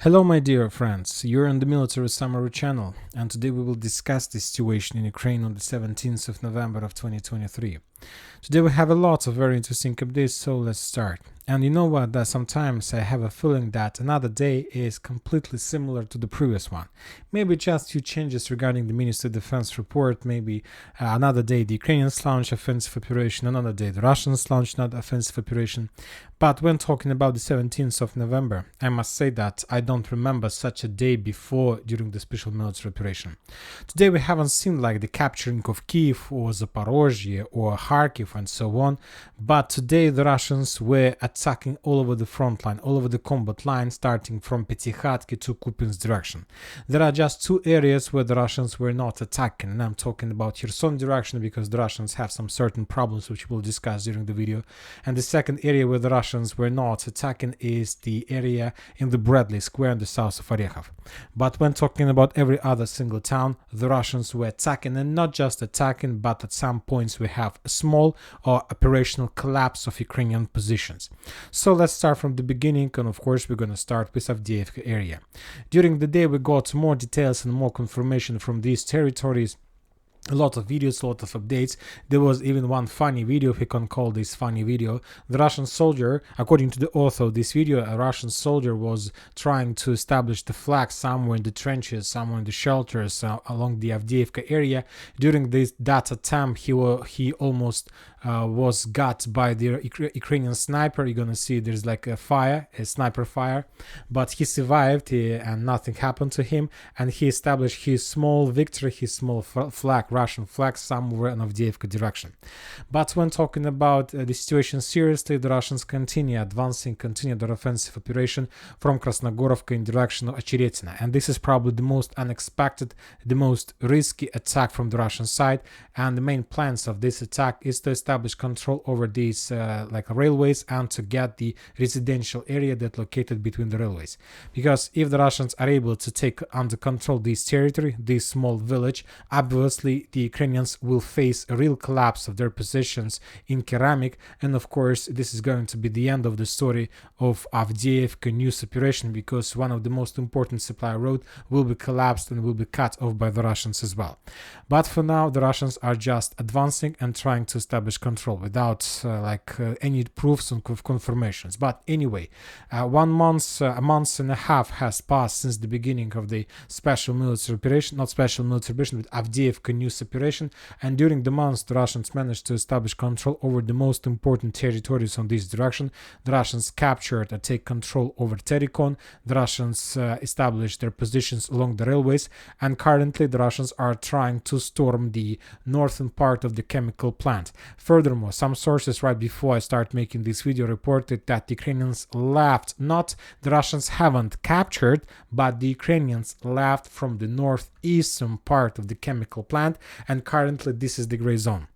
Hello my dear friends, you're on the Military Summary channel, and today we will discuss the situation in Ukraine on the 17th of November of 2023. Today we have a lot of very interesting updates, so let's start. And you know what, that sometimes I have a feeling that another day is completely similar to the previous one. Maybe just few changes regarding the Ministry of Defense report, maybe another day the Ukrainians launch offensive operation, another day the Russians launch another offensive operation. But when talking about the 17th of November, I must say that I don't remember such a day before during the special military operation. Today we haven't seen like the capturing of Kiev or Zaporozhye or Kharkiv and so on, but today the Russians were attacking all over the front line, all over the combat line, starting from Petykhatki to Kupinsk direction. There are just two areas where the Russians were not attacking, and I'm talking about Kherson direction because the Russians have some certain problems which we'll discuss during the video, and the second area where the Russians were not attacking is the area in the Bradley Square in the south of Orekhov. But when talking about every other single town, the Russians were attacking, and not just attacking, but at some points we have a small or operational collapse of Ukrainian positions. So let's start from the beginning, and of course we're going to start with Avdiivka area. During the day we got more details and more confirmation from these territories. A lot of videos, a lot of updates. There was even one funny video, if you can call this funny video. The Russian soldier, according to the author of this video, a Russian soldier was trying to establish the flag somewhere in the trenches, somewhere in the shelters along the Avdiivka area. During that attempt, he almost was got by the Ukrainian sniper. You're gonna see there's like a sniper fire, but he survived and nothing happened to him, and he established his small victory, his small flag, Russian flag, somewhere in Avdiivka direction. But when talking about the situation seriously, the Russians continue advancing, continue their offensive operation from Krasnogorovka in direction of Ocheretina, and this is probably the most unexpected, the most risky attack from the Russian side, and the main plans of this attack is to establish control over these railways and to get the residential area that located between the railways. Because if the Russians are able to take under control this territory, this small village, obviously the Ukrainians will face a real collapse of their positions in Keramik, and of course this is going to be the end of the story of Avdiivka news operation, because one of the most important supply road will be collapsed and will be cut off by the Russians as well. But for now the Russians are just advancing and trying to establish control without any proofs of confirmations. But anyway, a month and a half has passed since the beginning of the special military operation, not special military operation, but Avdiivka news operation, and during the months the Russians managed to establish control over the most important territories on this direction. The Russians captured or take control over Terikon. The Russians established their positions along the railways, and currently the Russians are trying to storm the northern part of the chemical plant. Furthermore, some sources right before I start making this video reported that the Ukrainians left, not the Russians haven't captured, but the Ukrainians left from the northeastern part of the chemical plant, and currently this is the gray zone.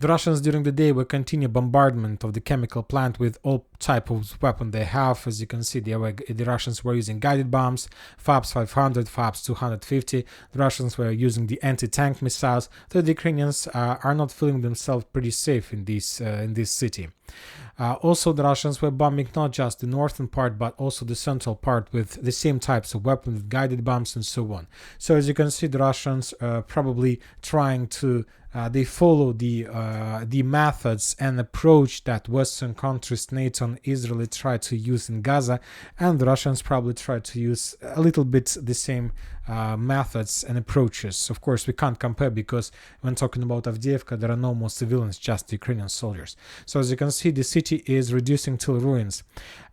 The Russians during the day will continue bombardment of the chemical plant with all type of weapon they have. As you can see, the Russians were using guided bombs, FABs 500, FABs 250. The Russians were using the anti-tank missiles. So the Ukrainians are not feeling themselves pretty safe in this city. Also, the Russians were bombing not just the northern part, but also the central part with the same types of weapons, guided bombs and so on. So as you can see, the Russians probably trying to they follow the methods and approach that Western countries, NATO and Israel try to use in Gaza, and the Russians probably try to use a little bit the same methods and approaches. Of course, we can't compare because when talking about Avdiivka, there are no more civilians, just Ukrainian soldiers. So as you can see, the city is reducing to ruins.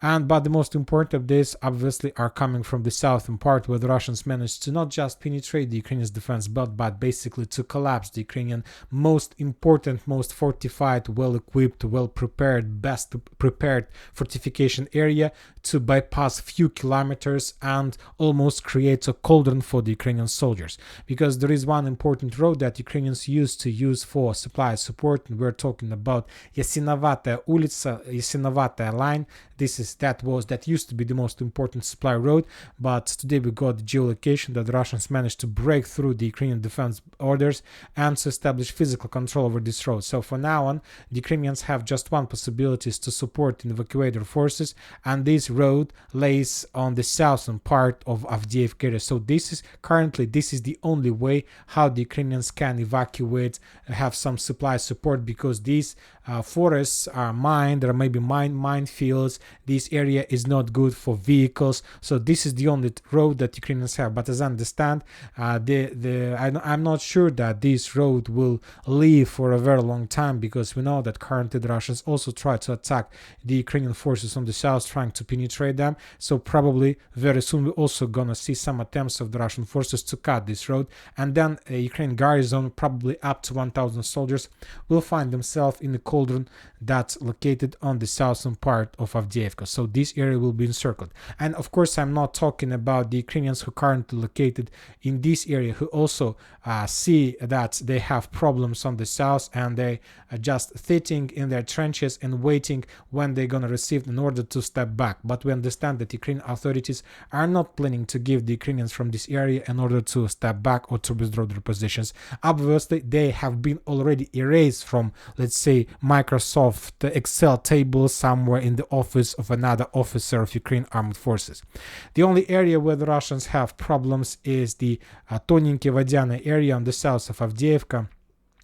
But the most important updates obviously are coming from the southern part, where the Russians managed to not just penetrate the Ukrainian defense belt, but basically to collapse the Ukrainian most important, most fortified, well-equipped, well-prepared, best prepared fortification area, to bypass few kilometers and almost create a cauldron for the Ukrainian soldiers. Because there is one important road that Ukrainians used to use for supply support, and we're talking about Yasinovataya Ulitsa, Yasinovataya line. That used to be the most important supply road, but today we got the geolocation that the Russians managed to break through the Ukrainian defense orders and to establish physical control over this road. So for now on, the Ukrainians have just one possibility, is to support and evacuate their forces, and this road lays on the southern part of Avdiivka area. So this is the only way how the Ukrainians can evacuate, have some supply support, because these forests are mined, there may be minefields, this area is not good for vehicles, so this is the only road that Ukrainians have. But as I understand, I'm not sure that this road will live for a very long time, because we know that currently the Russians also try to attack the Ukrainian forces on the south, trying to penetrate them. So probably very soon we're also gonna see some attempts of the Russian forces to cut this road, and then a Ukrainian garrison, probably up to 1,000 soldiers, will find themselves in the cauldron that's located on the southern part of Avdiivka. So this area will be encircled. And of course, I'm not talking about the Ukrainians who currently located in this area, who also see that they have problems on the south, and they are just sitting in their trenches and waiting when they're going to receive an order to step back. But we understand that Ukrainian authorities are not planning to give the Ukrainians from this area an order to step back or to withdraw their positions. Obviously, they have been already erased from, let's say, Microsoft Excel table somewhere in the office of another officer of Ukraine armed forces. The only area where the Russians have problems is the Tonenki Vodiane area on the south of Avdiivka,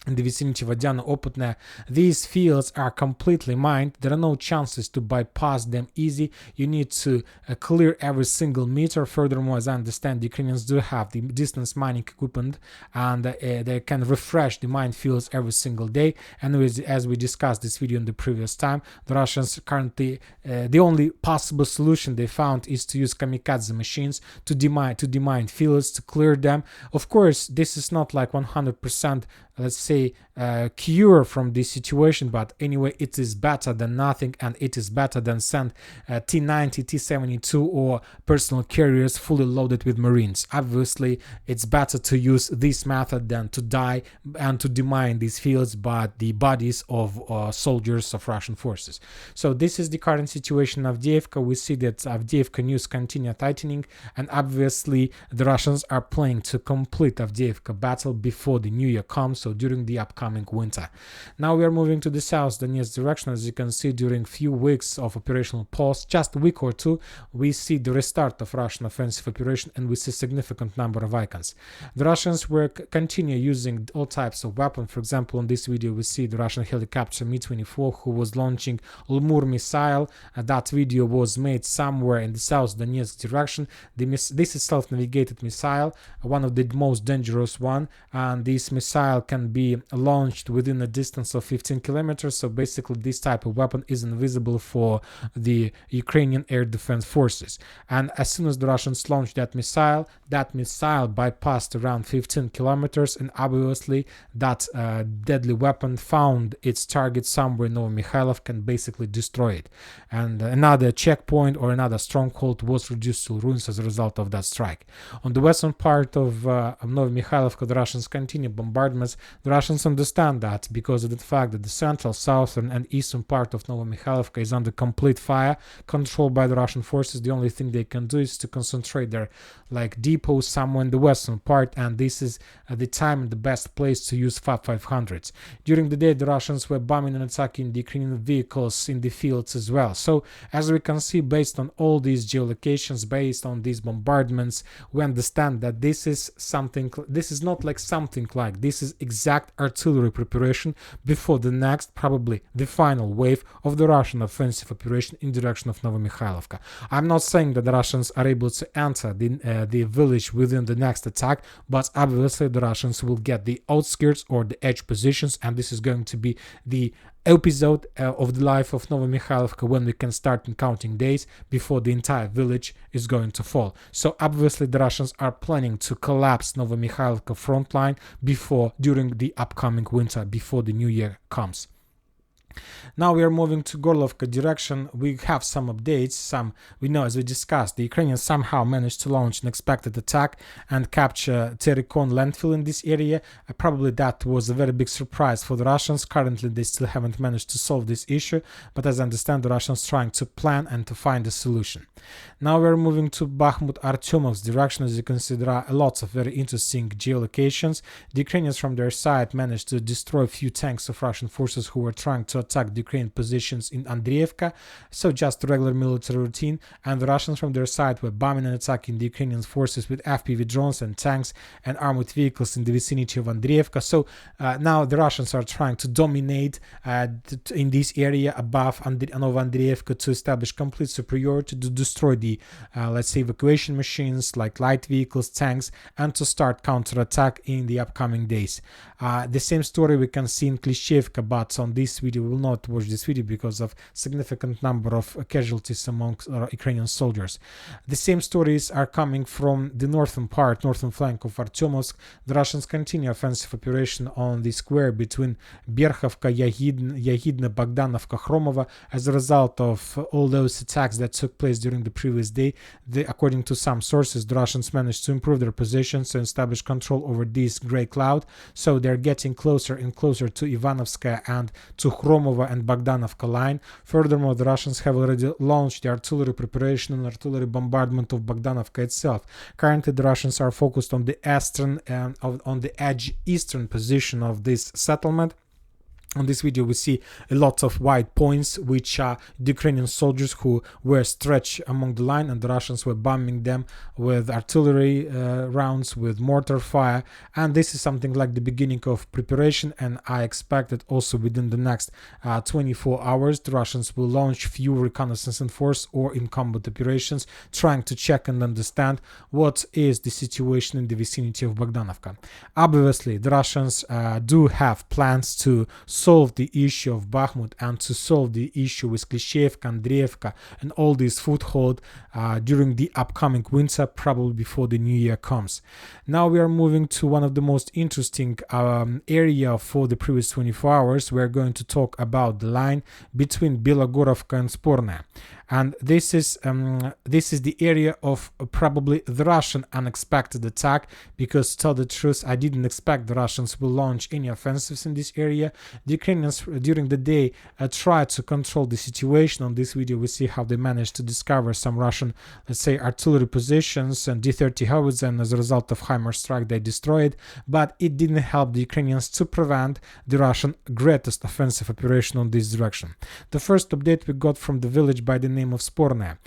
in the vicinity of Vodiane Oputne. These fields are completely mined. There are no chances to bypass them easy. You need to clear every single meter. Furthermore, as I understand, the Ukrainians do have the distance mining equipment, and they can refresh the mine fields every single day. And as we discussed this video in the previous time, the Russians currently, the only possible solution they found is to use kamikaze machines to demine fields, to clear them. Of course, this is not like 100%, let's say, cure from this situation, but anyway, it is better than nothing, and it is better than send T-90, T-72 or personal carriers fully loaded with Marines. Obviously, it's better to use this method than to die and to demine these fields by the bodies of soldiers of Russian forces. So this is the current situation of Avdiivka. We see that Avdiivka news continue tightening, and obviously the Russians are planning to complete Avdiivka battle before the new year comes, so during the upcoming winter. Now we are moving to the south Donetsk direction. As you can see, during few weeks of operational pause, just a week or two, we see the restart of Russian offensive operation, and we see significant number of icons. The Russians will continue using all types of weapons. For example, in this video we see the Russian helicopter Mi-24 who was launching Lemur missile. That video was made somewhere in the south Donetsk direction. This is self-navigated missile, one of the most dangerous one, and this missile can be launched within a distance of 15 kilometers. So basically this type of weapon is invisible for the Ukrainian air defense forces. And as soon as the Russians launched that missile bypassed around 15 kilometers, and obviously that deadly weapon found its target somewhere in Novomikhailov and basically destroy it. And another checkpoint or another stronghold was reduced to ruins as a result of that strike. On the western part of Novomikhailov, the Russians continue bombardments. The Russians understand that because of the fact that the central, southern and eastern part of Novomikhailov is under complete fire, controlled by the Russian forces. The only thing they can do is to concentrate their depots somewhere in the western part, and this is the time and the best place to use 5.500s. During the day, the Russians were bombing and attacking the Ukrainian vehicles in the fields as well. So as we can see, based on all these geolocations, based on these bombardments, we understand that this is exact artillery preparation before the next, probably the final wave of the Russian offensive operation in direction of Novomikhailov. I'm not saying that the Russians are able to enter the village within the next attack, but obviously the Russians will get the outskirts or the edge positions, and this is going to be the episode of the life of Novomikhailov when we can start counting days before the entire village is going to fall. So obviously the Russians are planning to collapse Novomikhailov front line during the upcoming winter, before the new year comes. Now we are moving to Gorlovka direction. We have some updates. We know, as we discussed, the Ukrainians somehow managed to launch an expected attack and capture Terikon landfill in this area. Probably that was a very big surprise for the Russians. Currently, they still haven't managed to solve this issue, but as I understand, the Russians trying to plan and to find a solution. Now we're moving to Bakhmut-Artyomov's direction. As you can see, there are lots of very interesting geolocations. The Ukrainians from their side managed to destroy a few tanks of Russian forces who were trying to attack the Ukrainian positions in Andriivka, so just regular military routine, and the Russians from their side were bombing and attacking the Ukrainian forces with FPV drones and tanks and armored vehicles in the vicinity of Andriivka. So now the Russians are trying to dominate in this area above Andriivka to establish complete superiority, to destroy the let's say evacuation machines like light vehicles, tanks, and to start counterattack in the upcoming days. The same story we can see in Klishchevka, but on this video we will not watch this video because of significant number of casualties among Ukrainian soldiers. The same stories are coming from the northern flank of Artyomovsk. The Russians continue offensive operation on the square between Berkhovka, Yagidna, Bogdanovka, Khromova. As a result of all those attacks that took place during the previous day, according to some sources, the Russians managed to improve their positions and establish control over this gray cloud. So they're getting closer and closer to Ivanovskaya and to Khromova and Bogdanovka line. Furthermore, the Russians have already launched the artillery preparation and artillery bombardment of Bogdanovka itself. Currently, the Russians are focused on the eastern position of this settlement. On this video, we see a lot of white points, which are the Ukrainian soldiers who were stretched along the line, and the Russians were bombing them with artillery rounds, with mortar fire. And this is something like the beginning of preparation, and I expect that also within the next 24 hours, the Russians will launch few reconnaissance in force or in combat operations, trying to check and understand what is the situation in the vicinity of Bogdanovka. Obviously, the Russians do have plans to solve the issue of Bakhmut and to solve the issue with Klishchevka, Andriivka, and all these foothold during the upcoming winter, probably before the new year comes. Now we are moving to one of the most interesting area for the previous 24 hours. We're going to talk about the line between Belogorovka and Spornaya. And this is the area of probably the Russian unexpected attack, because to tell the truth, I didn't expect the Russians will launch any offensives in this area. The Ukrainians during the day tried to control the situation. On this video we see how they managed to discover some Russian, let's say, artillery positions and D-30 howitzer, and as a result of HIMARS strike they destroyed, but it didn't help the Ukrainians to prevent the Russian greatest offensive operation on this direction. The first update we got from the village by the name of Spornaya.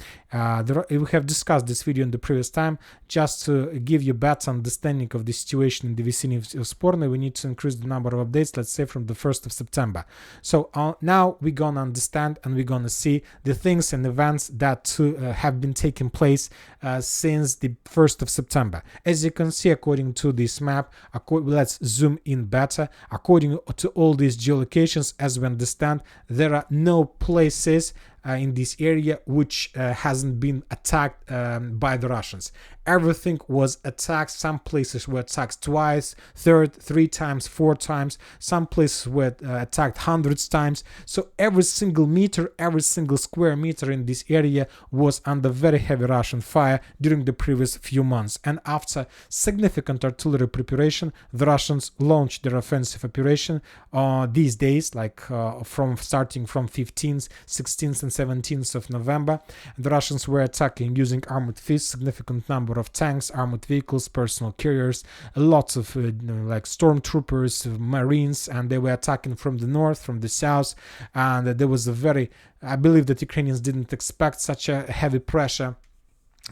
We have discussed this video in the previous time. Just to give you better understanding of the situation in the vicinity of Spornaya, we need to increase the number of updates, let's say from the 1st of September. So now we're gonna understand and we're gonna see the things and events that have been taking place since the 1st of September. As you can see, according to this map, let's zoom in better. According to all these geolocations, as we understand, there are no places in this area which hasn't been attacked by the Russians. Everything was attacked. Some places were attacked twice, three times, 4 times. Some places were attacked hundreds times. So every single meter, every single square meter in this area was under very heavy Russian fire during the previous few months. And after significant artillery preparation, the Russians launched their offensive operation these days, like starting from 15th, 16th, and 17th of November. The Russians were attacking using armored fists, significant number of tanks, armored vehicles, personal carriers, lots of like stormtroopers, marines, and they were attacking from the north, from the south, and there was I believe that Ukrainians didn't expect such a heavy pressure.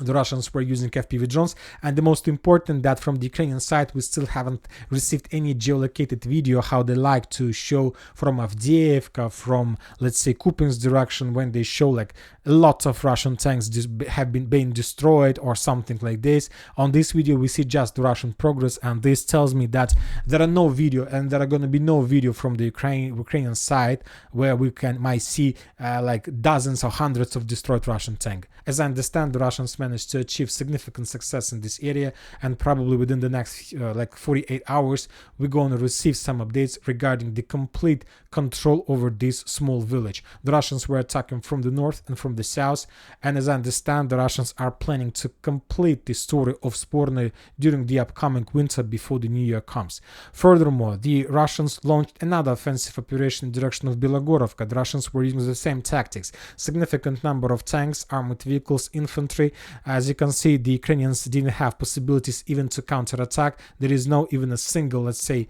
The Russians were using FPV drones, and the most important, that from the Ukrainian side we still haven't received any geolocated video how they like to show from Avdiivka, from, let's say, Kupinsk direction, when they show like a lot of Russian tanks have been destroyed or something like this. On this video we see just the Russian progress, and this tells me that there are no video, and there are going to be no video from the Ukrainian side where we might see like dozens or hundreds of destroyed Russian tanks. As I understand, the Russians managed to achieve significant success in this area, and probably within the next like 48 hours we're going to receive some updates regarding the complete control over this small village. The Russians were attacking from the north and from the south, and as I understand, the Russians are planning to complete the story of Sporne during the upcoming winter before the new year comes. Furthermore, the Russians launched another offensive operation in the direction of Bilogorovka. The Russians were using the same tactics: significant number of tanks, armored vehicles, infantry. As you can see, the Ukrainians didn't have possibilities even to counterattack. There is no even a single, let's say,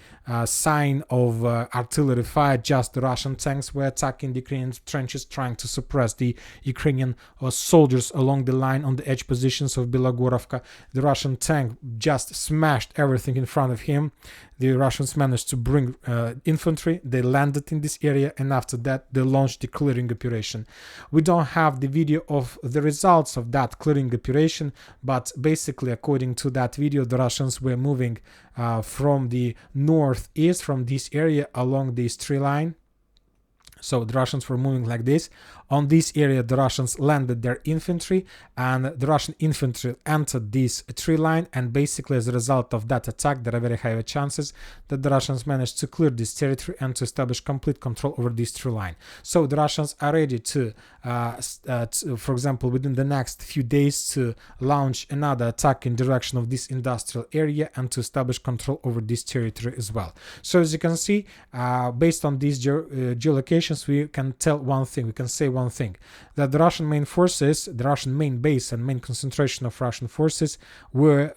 sign of artillery fire. Just the Russian tanks were attacking the Ukrainian trenches, trying to suppress the Ukrainian soldiers along the line on the edge positions of Bilogorovka. The Russian tank just smashed everything in front of him. The Russians managed to bring infantry. They landed in this area, and after that they launched the clearing operation. We don't have the video of the results of that clearing operation, but basically according to that video, the Russians were moving from the northeast, from this area along this tree line. So the Russians were moving like this. On this area, the Russians landed their infantry, and the Russian infantry entered this tree line, and basically as a result of that attack, there are very high chances that the Russians managed to clear this territory and to establish complete control over this tree line. So the Russians are ready to, for example, within the next few days, to launch another attack in direction of this industrial area and to establish control over this territory as well. So as you can see, based on these geolocations, we can tell one thing, we can say one thing, that the Russian main forces, the Russian main base and main concentration of Russian forces was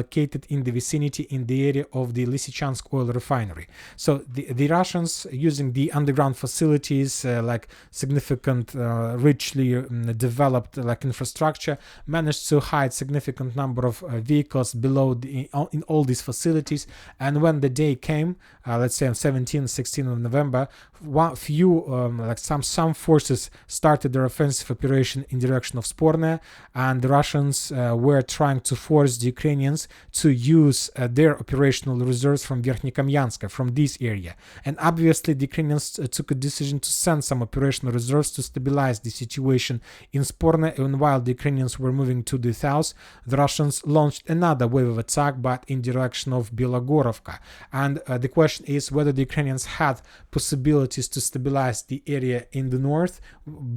located in the vicinity, in the area of the Lysychansk oil refinery. So the Russians, using the underground facilities, like significant, richly developed like infrastructure, managed to hide significant number of vehicles below in all these facilities. And when the day came, let's say on 16th of November, some forces started their offensive operation in direction of Sporne, and the Russians were trying to force the Ukrainians to use their operational reserves from Verkhnyokamyanska, from this area. And obviously the Ukrainians took a decision to send some operational reserves to stabilize the situation in Sporne, and while the Ukrainians were moving to the south, the Russians launched another wave of attack, but in direction of Bilogorovka. And the question is whether the Ukrainians had possibilities to stabilize the area in the north,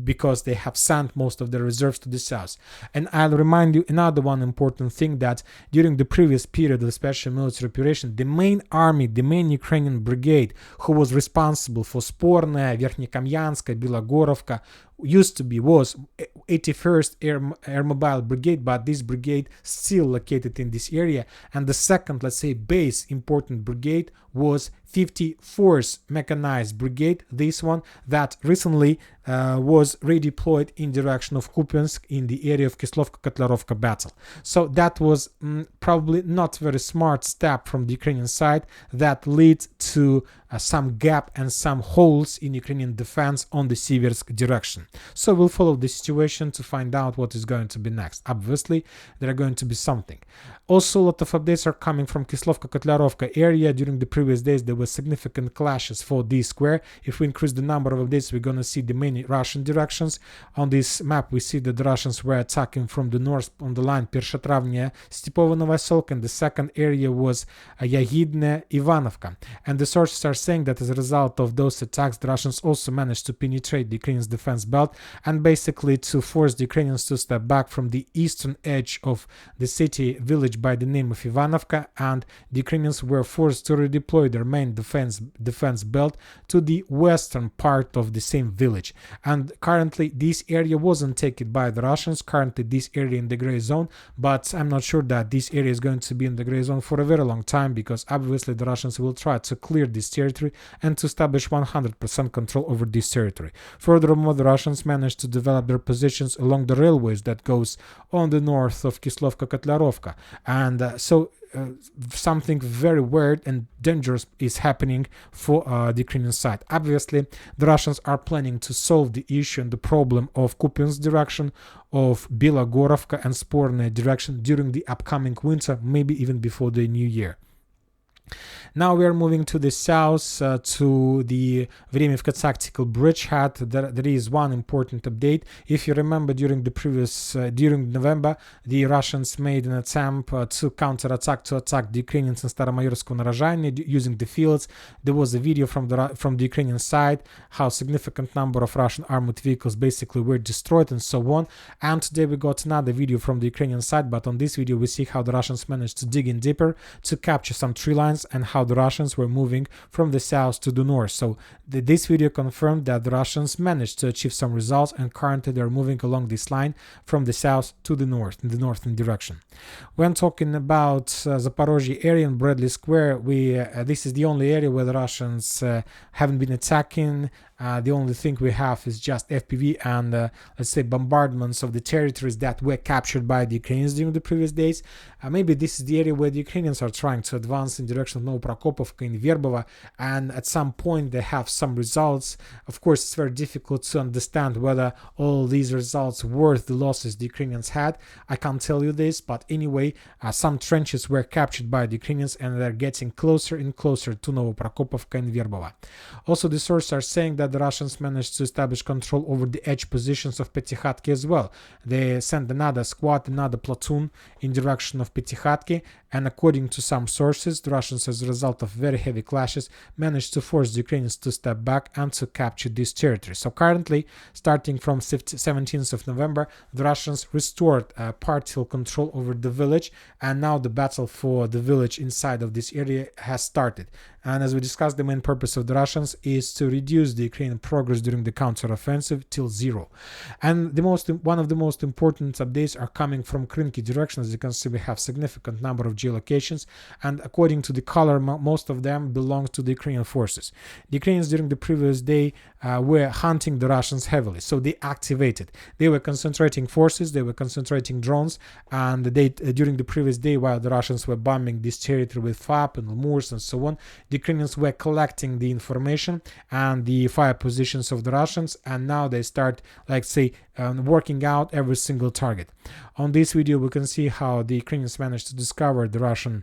because they have sent most of their reserves to the south. And I'll remind you another one important thing, that during the previous period of special military operation, the main army, the main Ukrainian brigade who was responsible for Sporne, Verkhnyokamyanska, Bilogorovka, was 81st Air Mobile Brigade, but this brigade still located in this area. And the second, let's say, base important brigade was 54th Mechanized Brigade, this one that recently was redeployed in direction of Kupiansk in the area of Kislovka-Kotlarovka battle. So that was probably not very smart step from the Ukrainian side that led to some gap and some holes in Ukrainian defense on the Siversk direction. So we'll follow the situation to find out what is going to be next. Obviously, there are going to be something. Also, a lot of updates are coming from Kislovka-Kotlarovka area. During the previous days, there were significant clashes for this square. If we increase the number of updates, we're going to see the many Russian directions. On this map, we see that the Russians were attacking from the north on the line Pershatravnya, Stepovo Novoselka, and the second area was Yagidne, Ivanovka. And the sources are saying that as a result of those attacks, the Russians also managed to penetrate the Ukrainians' defense belt and basically to force the Ukrainians to step back from the eastern edge of the city village by the name of Ivanovka, and the Ukrainians were forced to redeploy their main defense belt to the western part of the same village. And currently this area wasn't taken by the Russians. Currently this area in the gray zone, but I'm not sure that this area is going to be in the gray zone for a very long time, because obviously the Russians will try to clear this territory and to establish 100% control over this territory. Furthermore, the Russians managed to develop their positions along the railways that goes on the north of Kislovka-Kotlarovka, and something very weird and dangerous is happening for the Ukrainian side. Obviously, the Russians are planning to solve the issue and the problem of Kupiansk direction, of Bilogorovka and Sporne direction during the upcoming winter, maybe even before the new year. Now we are moving to the south, to the Vremivka tactical bridgehead. There is one important update. If you remember, during November, the Russians made an attempt to counterattack, to attack the Ukrainians in Staromayorsk and Rozhanye using the fields. There was a video from the Ukrainian side how significant number of Russian armored vehicles basically were destroyed and so on. And today we got another video from the Ukrainian side, but on this video we see how the Russians managed to dig in deeper to capture some tree lines and how the Russians were moving from the south to the north. So this video confirmed that the Russians managed to achieve some results, and currently they're moving along this line from the south to the north, in the northern direction. When talking about Zaporozhye area and Bradley Square, this is the only area where the Russians haven't been attacking. The only thing we have is just FPV and let's say bombardments of the territories that were captured by the Ukrainians during the previous days. Maybe this is the area where the Ukrainians are trying to advance in direction of Novoprokopovka and Verbova, and at some point they have some results. Of course, it's very difficult to understand whether all these results worth the losses the Ukrainians had. I can't tell you this, but anyway, some trenches were captured by the Ukrainians and they're getting closer and closer to Novoprokopovka and Verbova. Also, the sources are saying that the Russians managed to establish control over the edge positions of Petykhatki as well. They sent another squad, another platoon in direction of Petykhatki, and according to some sources, the Russians, as a result of very heavy clashes, managed to force the Ukrainians to step back and to capture this territory. So currently, starting from 17th of November, the Russians restored partial control over the village, and now the battle for the village inside of this area has started. And as we discussed, the main purpose of the Russians is to reduce the Ukrainian progress during the counteroffensive till zero. And one of the most important updates are coming from Krynki direction. As you can see, we have significant number of geolocations, and according to the color, most of them belong to the Ukrainian forces. The Ukrainians during the previous day were hunting the Russians heavily, so they activated. They were concentrating forces, they were concentrating drones, and during the previous day, while the Russians were bombing this territory with FAP and Lemurs and so on, the Ukrainians were collecting the information and the fire positions of the Russians, and now they start, like say, working out every single target. On this video, we can see how the Ukrainians managed to discover the Russian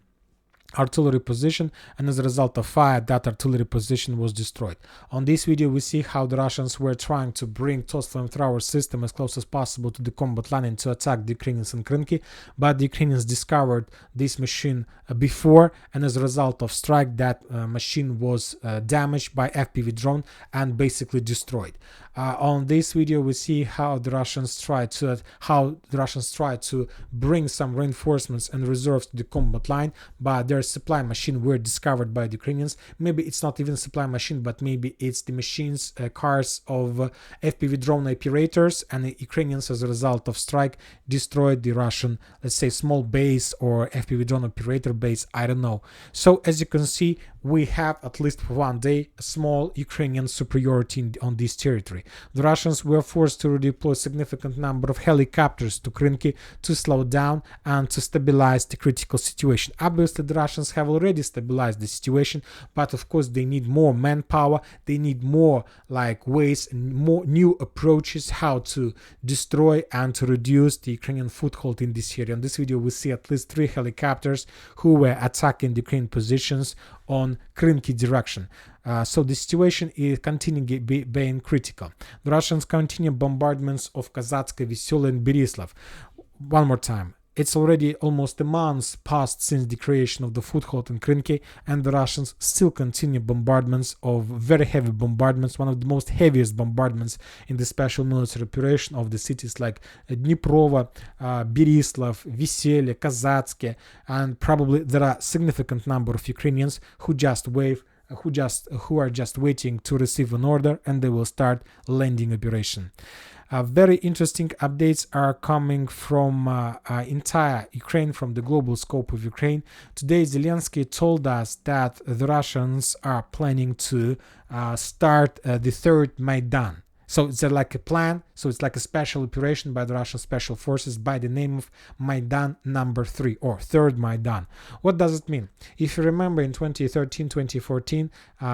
artillery position, and as a result of fire, that artillery position was destroyed. On this video, we see how the Russians were trying to bring TOS flamethrower system as close as possible to the combat line and to attack the Ukrainians in Krynki, but the Ukrainians discovered this machine before, and as a result of strike, that machine was damaged by FPV drone and basically destroyed. On this video, we see how the Russians try to bring some reinforcements and reserves to the combat line, but their supply machine were discovered by the Ukrainians. Maybe it's not even supply machine, but maybe it's the machines, cars of FPV drone operators, and the Ukrainians, as a result of strike, destroyed the Russian, let's say, small base or FPV drone operator base. I don't know. So as you can see, we have, at least for one day, a small Ukrainian superiority on this territory. The Russians were forced to redeploy a significant number of helicopters to Krynki to slow down and to stabilize the critical situation. Obviously, the Russians have already stabilized the situation, but of course they need more manpower, they need more ways and more new approaches how to destroy and to reduce the Ukrainian foothold in this area. In this video, we see at least 3 helicopters who were attacking the Ukrainian positions on Krynki direction. So the situation is continuing being critical. The Russians continue bombardments of Kazatska, Veselye and Berislav. One more time. It's already almost a month passed since the creation of the foothold in Krynki, and the Russians still continue bombardments of very heavy bombardments, one of the most heaviest bombardments in the special military operation of the cities like Dniprovo, Berislav, Veselye, Kazatske, and probably there are significant number of Ukrainians who are just waiting to receive an order, and they will start landing operation. Very interesting updates are coming from entire Ukraine, from the global scope of Ukraine. Today, Zelensky told us that the Russians are planning to start the third Maidan. So it's like a plan. So it's like a special operation by the Russian special forces by the name of Maidan number 3 or third Maidan. What does it mean? If you remember in 2013, 2014,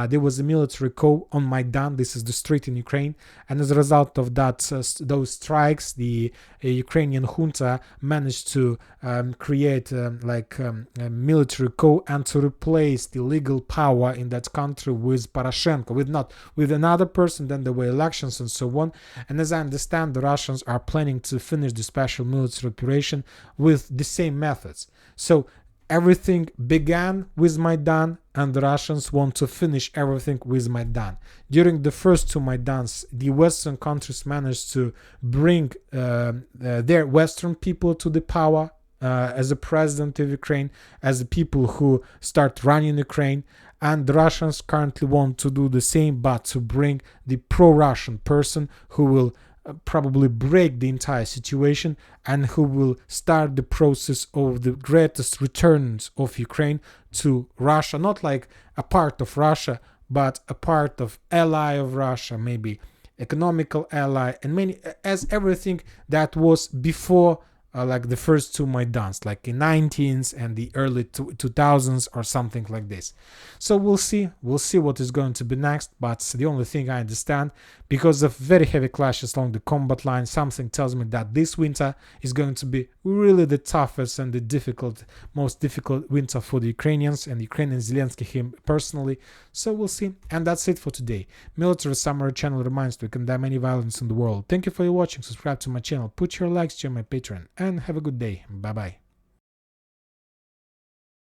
there was a military coup on Maidan. This is the street in Ukraine. And as a result of that, those strikes, the Ukrainian junta managed to create a military coup and to replace the legal power in that country with Poroshenko, with another person. Then there were elections and so on. And as I understand, the Russians are planning to finish the special military operation with the same methods. So everything began with Maidan, and the Russians want to finish everything with Maidan. During the first two Maidans, the Western countries managed to bring their Western people to the power as a president of Ukraine, as the people who start running Ukraine. And the Russians currently want to do the same, but to bring the pro-Russian person who will probably break the entire situation and who will start the process of the greatest returns of Ukraine to Russia, not like a part of Russia, but a part of ally of Russia, maybe economical ally, and many as everything that was before like the first two Maidans, like in 19s and the early 2000s or something like this. So we'll see what is going to be next. But the only thing I understand, because of very heavy clashes along the combat line, something tells me that this winter is going to be really the toughest and the most difficult winter for the Ukrainians and Ukrainian Zelensky him personally. So we'll see. And that's it for today. Military Summary channel reminds to condemn any violence in the world. Thank you for your watching. Subscribe to my channel, put your likes, join my Patreon, and have a good day. Bye bye.